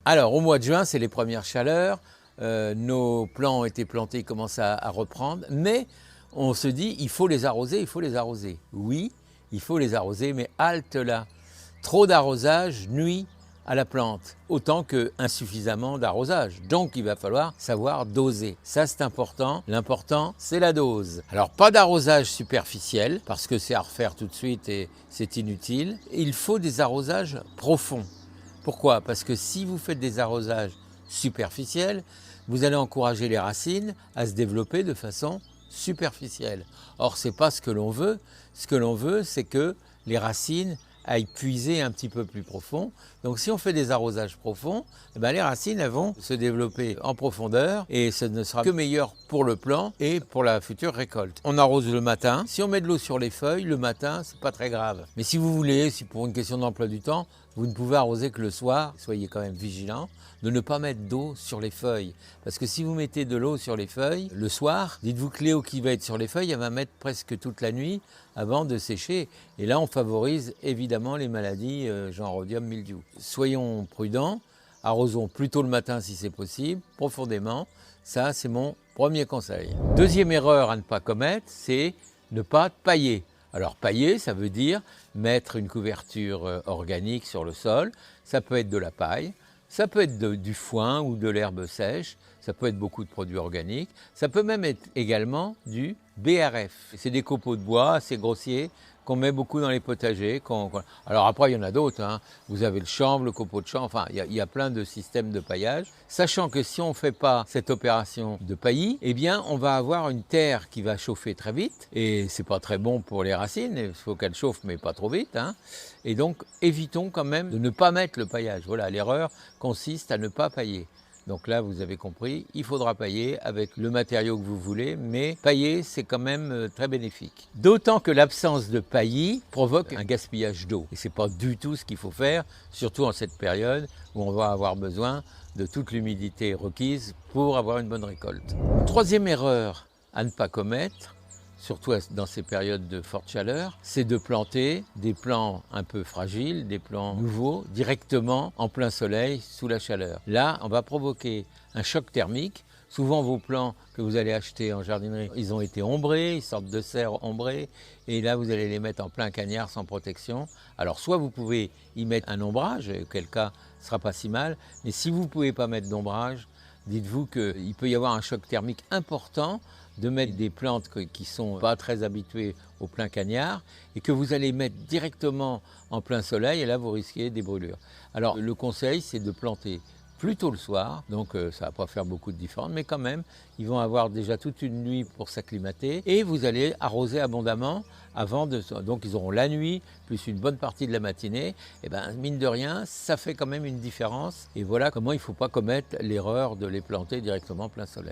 Alors, au mois de juin, c'est les premières chaleurs. Nos plants ont été plantés, ils commencent à reprendre. Mais on se dit, il faut les arroser, il faut les arroser. Oui, il faut les arroser, mais halte là. Trop d'arrosage nuit à la plante, autant que insuffisamment d'arrosage. Donc, il va falloir savoir doser. Ça, c'est important. L'important, c'est la dose. Alors, pas d'arrosage superficiel, parce que c'est à refaire tout de suite et c'est inutile. Il faut des arrosages profonds. Pourquoi? Parce que si vous faites des arrosages superficiels, vous allez encourager les racines à se développer de façon superficielle. Or, ce n'est pas ce que l'on veut. Ce que l'on veut, c'est que les racines aillent puiser un petit peu plus profond. Donc si on fait des arrosages profonds, les racines elles vont se développer en profondeur et ce ne sera que meilleur pour le plant et pour la future récolte. On arrose le matin. Si on met de l'eau sur les feuilles, le matin, c'est pas très grave. Mais si vous voulez, si pour une question d'emploi du temps, vous ne pouvez arroser que le soir, soyez quand même vigilant de ne pas mettre d'eau sur les feuilles. Parce que si vous mettez de l'eau sur les feuilles, le soir, dites-vous que l'eau qui va être sur les feuilles, elle va mettre presque toute la nuit avant de sécher. Et là, on favorise évidemment les maladies genre rhodium, mildiou. Soyons prudents, arrosons plutôt le matin si c'est possible, profondément. Ça, c'est mon premier conseil. Deuxième erreur à ne pas commettre, c'est ne pas pailler. Alors pailler, ça veut dire mettre une couverture organique sur le sol. Ça peut être de la paille, ça peut être du foin ou de l'herbe sèche, ça peut être beaucoup de produits organiques, ça peut même être également du BRF. C'est des copeaux de bois assez grossiers qu'on met beaucoup dans les potagers. Alors après, il y en a d'autres, hein. Vous avez le chanvre, le copeau de chanvre, enfin, il y a plein de systèmes de paillage. Sachant que si on ne fait pas cette opération de paillis, eh bien, on va avoir une terre qui va chauffer très vite. Et c'est pas très bon pour les racines, il faut qu'elle chauffe, mais pas trop vite, hein. Et donc, évitons quand même de ne pas mettre le paillage. Voilà, l'erreur consiste à ne pas pailler. Donc là, vous avez compris, il faudra pailler avec le matériau que vous voulez, mais pailler, c'est quand même très bénéfique. D'autant que l'absence de paillis provoque un gaspillage d'eau. Et ce n'est pas du tout ce qu'il faut faire, surtout en cette période où on va avoir besoin de toute l'humidité requise pour avoir une bonne récolte. Troisième erreur à ne pas commettre, surtout dans ces périodes de forte chaleur, c'est de planter des plants un peu fragiles, des plants nouveaux, directement en plein soleil, sous la chaleur. Là, on va provoquer un choc thermique. Souvent, vos plants que vous allez acheter en jardinerie, ils ont été ombrés, ils sortent de serre ombrée, et là, vous allez les mettre en plein cagnard sans protection. Alors, soit vous pouvez y mettre un ombrage, auquel cas, ce ne sera pas si mal, mais si vous ne pouvez pas mettre d'ombrage, dites-vous qu'il peut y avoir un choc thermique important de mettre des plantes qui ne sont pas très habituées au plein cagnard et que vous allez mettre directement en plein soleil et là vous risquez des brûlures. Alors le conseil c'est de planter plutôt le soir, donc ça ne va pas faire beaucoup de différence, mais quand même, ils vont avoir déjà toute une nuit pour s'acclimater et vous allez arroser abondamment avant de... Donc ils auront la nuit plus une bonne partie de la matinée, et bien mine de rien, ça fait quand même une différence et voilà comment il ne faut pas commettre l'erreur de les planter directement en plein soleil.